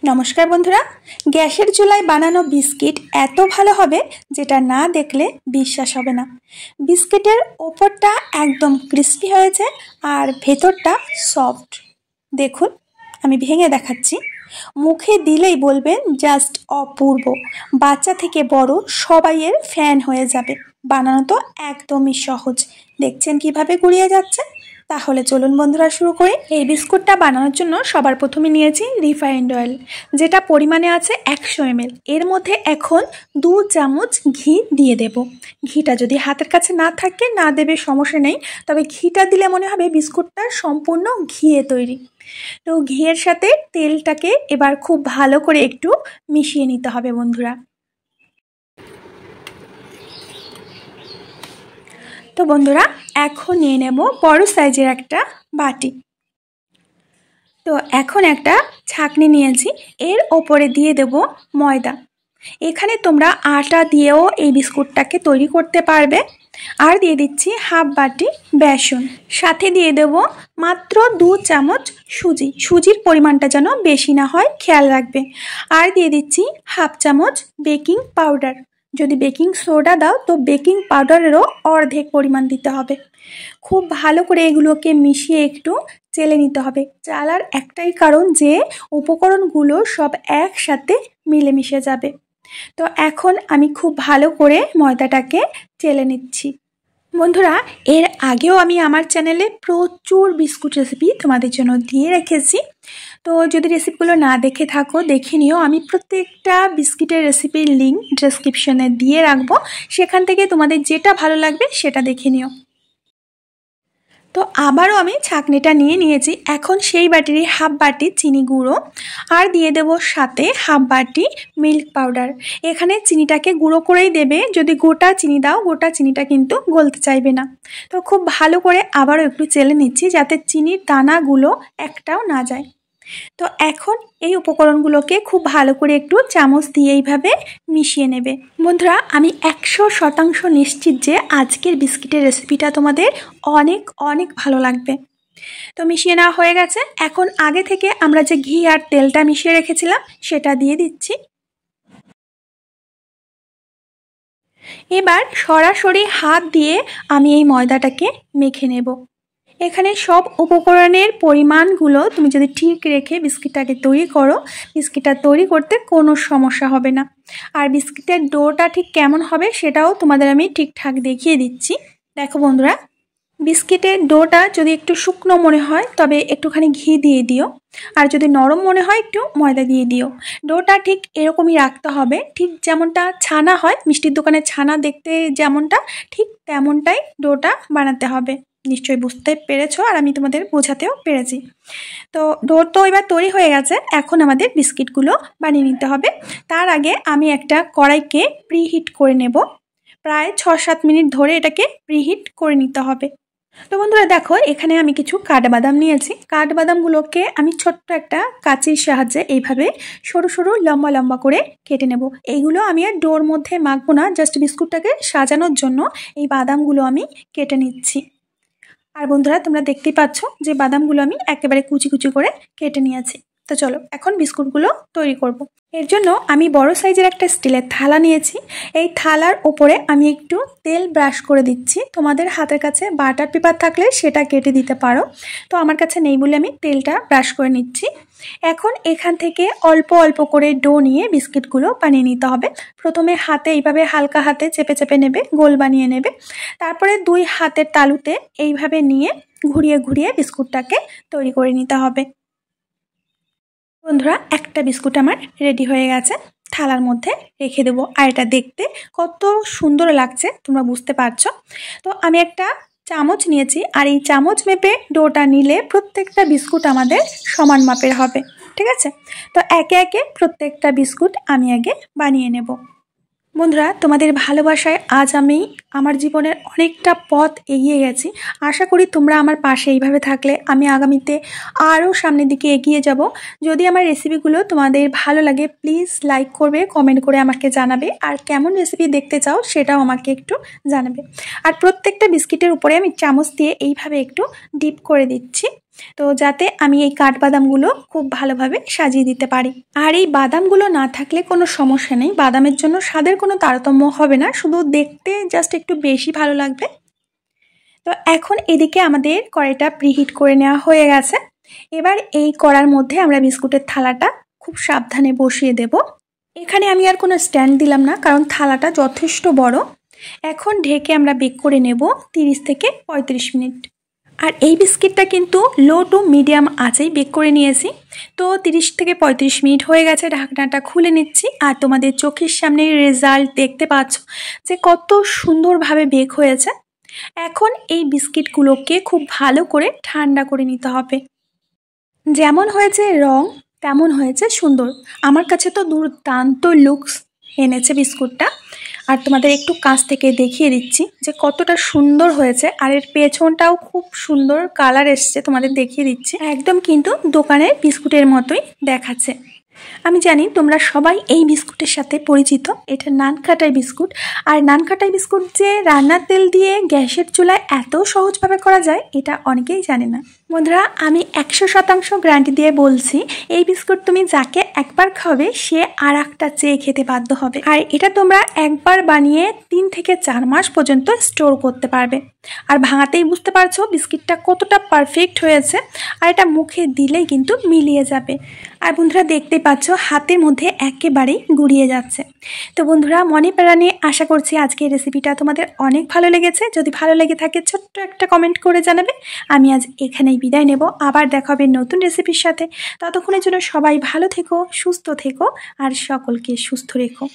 নমস্কার বন্ধুরা, গ্যাসের চুলায় বানানো বিস্কিট এত ভালো হবে যেটা না দেখলে বিশ্বাস হবে না। বিস্কিটের ওপরটা একদম ক্রিস্পি হয়েছে আর ভেতরটা সফট। দেখুন, আমি ভেঙে দেখাচ্ছি। মুখে দিলেই বলবেন জাস্ট অপূর্ব। বাচ্চা থেকে বড় সবাই এর ফ্যান হয়ে যাবে। বানানো তো একদমই সহজ। দেখছেন কিভাবে গুঁড়িয়ে যাচ্ছে। তাহলে চলুন বন্ধুরা শুরু করি। এই বিস্কুটটা বানানোর জন্য সবার প্রথমে নিয়েছি রিফাইন্ড অয়েল, যেটা পরিমাণে আছে 100 ml। এর মধ্যে এখন 2 চামচ ঘি দিয়ে দেব। ঘিটা যদি হাতের কাছে না থাকে না দেবে, সমস্যা নেই, তবে ঘিটা দিলে মনে হবে বিস্কুটটা সম্পূর্ণ ঘিয়ে তৈরি। তো ঘিয়ের সাথে তেলটাকে এবার খুব ভালো করে একটু মিশিয়ে নিতে হবে বন্ধুরা। তো বন্ধুরা, এখন নিয়ে নেব বড় সাইজের একটা বাটি। তো এখন একটা ছাঁকনি নিয়েছি, এর ওপরে দিয়ে দেব ময়দা। এখানে তোমরা আটা দিয়েও এই বিস্কুটটাকে তৈরি করতে পারবে। আর দিয়ে দিচ্ছি হাফ বাটি বেসন, সাথে দিয়ে দেব মাত্র 2 চামচ সুজি। সুজির পরিমাণটা যেন বেশি না হয় খেয়াল রাখবে। আর দিয়ে দিচ্ছি হাফ চামচ বেকিং পাউডার। যদি বেকিং সোডা দাও তো বেকিং পাউডারেরও অর্ধেক পরিমাণ দিতে হবে। খুব ভালো করে এগুলোকে মিশিয়ে একটু চেলে নিতে হবে। চালার একটাই কারণ যে উপকরণগুলো সব একসাথে মিলেমিশে যাবে। তো এখন আমি খুব ভালো করে ময়দাটাকে চেলে নিচ্ছি। বন্ধুরা, এর আগেও আমি আমার চ্যানেলে প্রচুর বিস্কুট রেসিপি তোমাদের জন্য দিয়ে রেখেছি। তো যদি রেসিপিগুলো না দেখে থাকো দেখে নিও। আমি প্রত্যেকটা বিস্কিটের রেসিপির লিঙ্ক ডেসক্রিপশনে দিয়ে রাখবো, সেখান থেকে তোমাদের যেটা ভালো লাগবে সেটা দেখে নিও। তো আবারও আমি ছাঁকনিটা নিয়ে নিয়েছি। এখন সেই বাটিরই হাফ বাটি চিনি গুঁড়ো আর দিয়ে দেব সাথে হাফ বাটি মিল্ক পাউডার। এখানে চিনিটাকে গুঁড়ো করেই দেবে। যদি গোটা চিনি দাও, গোটা চিনিটা কিন্তু গলতে চাইবে না। তো খুব ভালো করে আবারও একটু চেলে নিচ্ছি যাতে চিনির দানাগুলো একটাও না যায়। তো এখন এই উপকরণগুলোকে খুব ভালো করে একটু চামচ দিয়ে এইভাবে মিশিয়ে নেবে। বন্ধুরা, আমি 100% নিশ্চিত যে আজকের বিস্কিটের রেসিপিটা তোমাদের অনেক অনেক ভালো লাগবে। তো মিশিয়ে নেওয়া হয়ে গেছে। এখন আগে থেকে আমরা যে ঘি আর তেলটা মিশিয়ে রেখেছিলাম সেটা দিয়ে দিচ্ছি। এবার সরাসরি হাত দিয়ে আমি এই ময়দাটাকে মেখে নেব। এখানে সব উপকরণের পরিমাণগুলো তুমি যদি ঠিক রেখে বিস্কিটটাকে তৈরি করো, বিস্কিটটা তৈরি করতে কোনো সমস্যা হবে না। আর বিস্কিটের ডোটা ঠিক কেমন হবে সেটাও তোমাদের আমি ঠিকঠাক দেখিয়ে দিচ্ছি। দেখো বন্ধুরা, বিস্কিটের ডোটা যদি একটু শুকনো মনে হয় তবে একটুখানি ঘি দিয়ে দিও, আর যদি নরম মনে হয় একটু ময়দা দিয়ে দিও। ডোটা ঠিক এরকমই রাখতে হবে, ঠিক যেমনটা ছানা হয়, মিষ্টির দোকানে ছানা দেখতে যেমনটা, ঠিক তেমনটাই ডোটা বানাতে হবে। নিশ্চয়ই বুঝতে পেরেছো আর আমি তোমাদের বোঝাতেও পেরেছি। তো ডো তো এবার তৈরি হয়ে গেছে। এখন আমাদের বিস্কিটগুলো বানিয়ে নিতে হবে। তার আগে আমি একটা কড়াইকে প্রিহিট করে নেব। প্রায় 6-7 মিনিট ধরে এটাকে প্রিহিট করে নিতে হবে। তো বন্ধুরা দেখো, এখানে আমি কিছু কাঠবাদাম নিয়েছি। কাঠবাদামগুলোকে আমি ছোট্ট একটা কাঁচির সাহায্যে এইভাবে সরু সরু লম্বা লম্বা করে কেটে নেব। এইগুলো আমি আর ডোর মধ্যে মাখবো না, জাস্ট বিস্কুটটাকে সাজানোর জন্য এই বাদামগুলো আমি কেটে নিচ্ছি। আর বন্ধুরা, তোমরা দেখতেই পাচ্ছ যে বাদামগুলো আমি একেবারে কুচি কুচি করে কেটে নিয়েছি। তো চলো এখন বিস্কুটগুলো তৈরি করব। এর জন্য আমি বড় সাইজের একটা স্টিলের থালা নিয়েছি। এই থালার উপরে আমি একটু তেল ব্রাশ করে দিচ্ছি। তোমাদের হাতের কাছে বাটার পেপার থাকলে সেটা কেটে দিতে পারো। তো আমার কাছে নেই বলে আমি তেলটা ব্রাশ করে নিচ্ছি। এখন এখান থেকে অল্প অল্প করে ডো নিয়ে বিস্কিটগুলো বানিয়ে নিতে হবে। প্রথমে হাতে এইভাবে হালকা হাতে চেপে চেপে নেবে, গোল বানিয়ে নেবে। তারপরে 2 হাতের তালুতে এইভাবে নিয়ে ঘুরিয়ে ঘুরিয়ে বিস্কুটটাকে তৈরি করে নিতে হবে। বন্ধুরা, একটা বিস্কুট আমার রেডি হয়ে গেছে। থালার মধ্যে রেখে দেবো। আর এটা দেখতে কত সুন্দর লাগছে তোমরা বুঝতে পারছো। তো আমি একটা চামচ নিয়েছি, আর এই চামচ মেপে ডোটা নিলে প্রত্যেকটা বিস্কুট আমাদের সমান মাপের হবে। ঠিক আছে? তো একে একে প্রত্যেকটা বিস্কুট আমি আগে বানিয়ে নেব। বন্ধুরা, তোমাদের ভালোবাসায় আজ আমি আমার জীবনের অনেকটা পথ এগিয়ে গেছি। আশা করি তোমরা আমার পাশে এইভাবে থাকলে আমি আগামীতে আরও সামনের দিকে এগিয়ে যাব। যদি আমার রেসিপিগুলো তোমাদের ভালো লাগে প্লিজ লাইক করবে, কমেন্ট করে আমাকে জানাবে, আর কেমন রেসিপি দেখতে চাও সেটাও আমাকে একটু জানাবে। আর প্রত্যেকটা বিস্কিটের উপরে আমি চামচ দিয়ে এইভাবে একটু ডিপ করে দিচ্ছি। তো যাতে আমি এই কাঠবাদামগুলো খুব ভালোভাবে সাজিয়ে দিতে পারি। আর এই বাদামগুলো না থাকলে কোনো সমস্যা নেই, বাদামের জন্য স্বাদের কোনো তারতম্য হবে না, শুধু দেখতে জাস্ট একটু বেশি ভালো লাগবে। তো এখন এদিকে আমাদের কড়াইটা প্রিহিট করে নেওয়া হয়ে গেছে। এবার এই কড়ার মধ্যে আমরা বিস্কুটের থালাটা খুব সাবধানে বসিয়ে দেব। এখানে আমি আর কোনো স্ট্যান্ড দিলাম না, কারণ থালাটা যথেষ্ট বড়। এখন ঢেকে আমরা বেক করে নেব 30 থেকে 35 মিনিট। আর এই বিস্কিটটা কিন্তু লো টু মিডিয়াম আঁচেই বেক করে নিয়েছি। তো 30 থেকে 35 মিনিট হয়ে গেছে, ঢাকনাটা খুলে নিচ্ছি। আর তোমাদের চোখের সামনে রেজাল্ট দেখতে পাচ্ছ যে কত সুন্দরভাবে বেক হয়েছে। এখন এই বিস্কিটগুলোকে খুব ভালো করে ঠান্ডা করে নিতে হবে। যেমন হয়েছে রং তেমন হয়েছে সুন্দর, আমার কাছে তো দুর্দান্ত লুকস এনেছে বিস্কুটটা। আর তোমাদের একটু কাছ থেকে দেখিয়ে দিচ্ছি যে কতটা সুন্দর হয়েছে। আর এর পেছনটাও খুব সুন্দর কালার এসছে, তোমাদের দেখিয়ে দিচ্ছি। একদম কিন্তু দোকানের বিস্কুটের মতোই দেখাচ্ছে। আমি জানি তোমরা সবাই এই বিস্কুটের সাথে পরিচিত, এটা নানকাটাই বিস্কুট। আর নানকাটাই বিস্কুট যে রান্নার তেল দিয়ে গ্যাসের চুলায় এত সহজভাবে করা যায় এটা অনেকেই জানে না। বন্ধুরা, আমি 100% গ্যারান্টি দিয়ে বলছি, এই বিস্কুট তুমি যাকে একবার খাবে সে আর একটা চেয়ে খেতে বাধ্য হবে। আর এটা তোমরা একবার বানিয়ে 3 থেকে 4 মাস পর্যন্ত স্টোর করতে পারবে। আর ভাঙাতেই বুঝতে পারছো বিস্কিটটা কতটা পারফেক্ট হয়েছে। আর এটা মুখে দিলেই কিন্তু মিলিয়ে যাবে। আর বন্ধুরা দেখতেই পাচ্ছ হাতের মধ্যে একেবারেই গুড়িয়ে যাচ্ছে। তো বন্ধুরা, মনে প্রাণে আশা করছি আজকের রেসিপিটা তোমাদের অনেক ভালো লেগেছে। যদি ভালো লেগে থাকে ছোট্ট একটা কমেন্ট করে জানাবে। আমি আজ এখানেই বিদায় নেব, আবার দেখা হবে নতুন রেসিপির সাথে। ততক্ষণের জন্য সবাই ভালো থেকো, সুস্থ থেকো আর সকলকে সুস্থ রেখো।